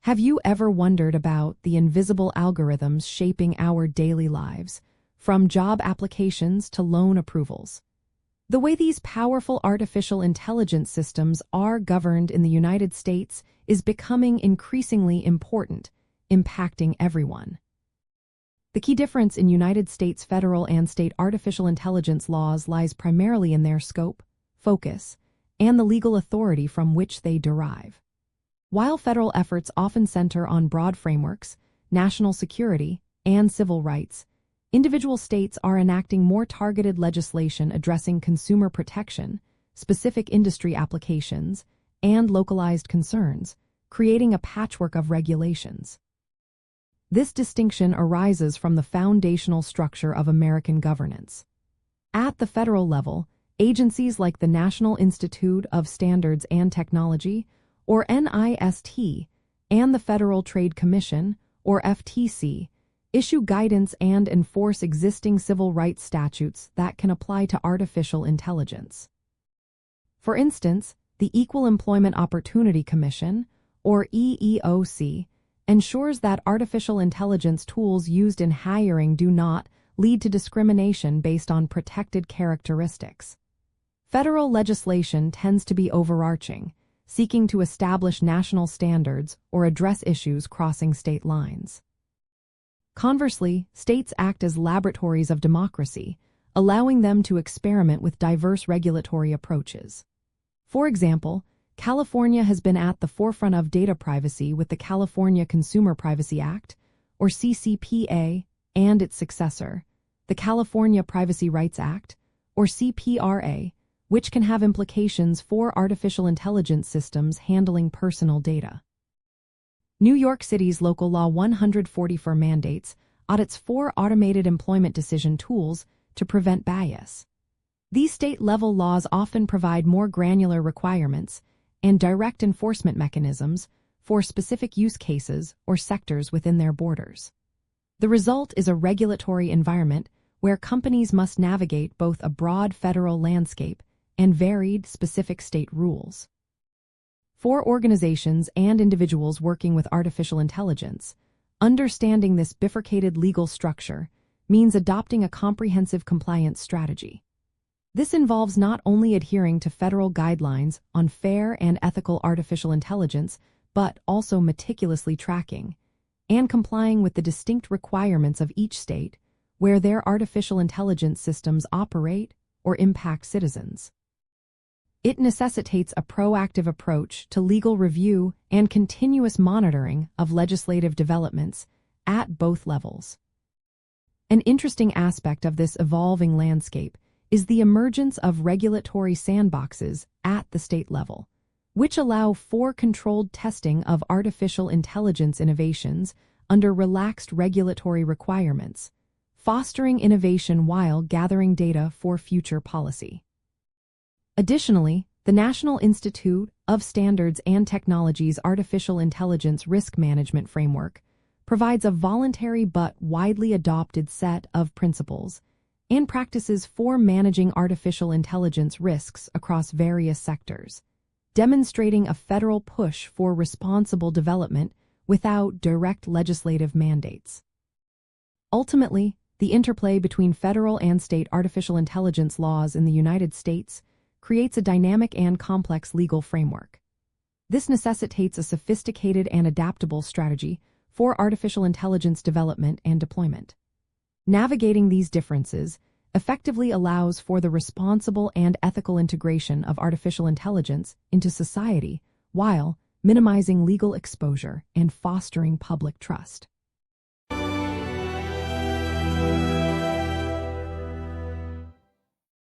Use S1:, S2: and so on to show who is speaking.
S1: Have you ever wondered about the invisible algorithms shaping our daily lives, from job applications to loan approvals? The way these powerful artificial intelligence systems are governed in the United States is becoming increasingly important, impacting everyone. The key difference in United States federal and state artificial intelligence laws lies primarily in their scope, focus, and the legal authority from which they derive. While federal efforts often center on broad frameworks, national security, and civil rights, individual states are enacting more targeted legislation addressing consumer protection, specific industry applications, and localized concerns, creating a patchwork of regulations. This distinction arises from the foundational structure of American governance. At the federal level, agencies like the National Institute of Standards and Technology, or NIST, and the Federal Trade Commission, or FTC, issue guidance and enforce existing civil rights statutes that can apply to artificial intelligence. For instance, the Equal Employment Opportunity Commission, or EEOC, ensures that artificial intelligence tools used in hiring do not lead to discrimination based on protected characteristics. Federal legislation tends to be overarching, seeking to establish national standards or address issues crossing state lines. Conversely, states act as laboratories of democracy, allowing them to experiment with diverse regulatory approaches. For example, California has been at the forefront of data privacy with the California Consumer Privacy Act, or CCPA, and its successor, the California Privacy Rights Act, or CPRA, which can have implications for artificial intelligence systems handling personal data. New York City's Local Law 144 mandates audits 4 automated employment decision tools to prevent bias. These state-level laws often provide more granular requirements and direct enforcement mechanisms for specific use cases or sectors within their borders. The result is a regulatory environment where companies must navigate both a broad federal landscape and varied specific state rules. For organizations and individuals working with artificial intelligence, understanding this bifurcated legal structure means adopting a comprehensive compliance strategy. This involves not only adhering to federal guidelines on fair and ethical artificial intelligence, but also meticulously tracking and complying with the distinct requirements of each state where their artificial intelligence systems operate or impact citizens. It necessitates a proactive approach to legal review and continuous monitoring of legislative developments at both levels. An interesting aspect of this evolving landscape is the emergence of regulatory sandboxes at the state level, which allow for controlled testing of artificial intelligence innovations under relaxed regulatory requirements, fostering innovation while gathering data for future policy. Additionally, the National Institute of Standards and Technology's Artificial Intelligence Risk Management Framework provides a voluntary but widely adopted set of principles and practices for managing artificial intelligence risks across various sectors, demonstrating a federal push for responsible development without direct legislative mandates. Ultimately, the interplay between federal and state artificial intelligence laws in the United States creates a dynamic and complex legal framework. This necessitates a sophisticated and adaptable strategy for artificial intelligence development and deployment. Navigating these differences effectively allows for the responsible and ethical integration of artificial intelligence into society while minimizing legal exposure and fostering public trust.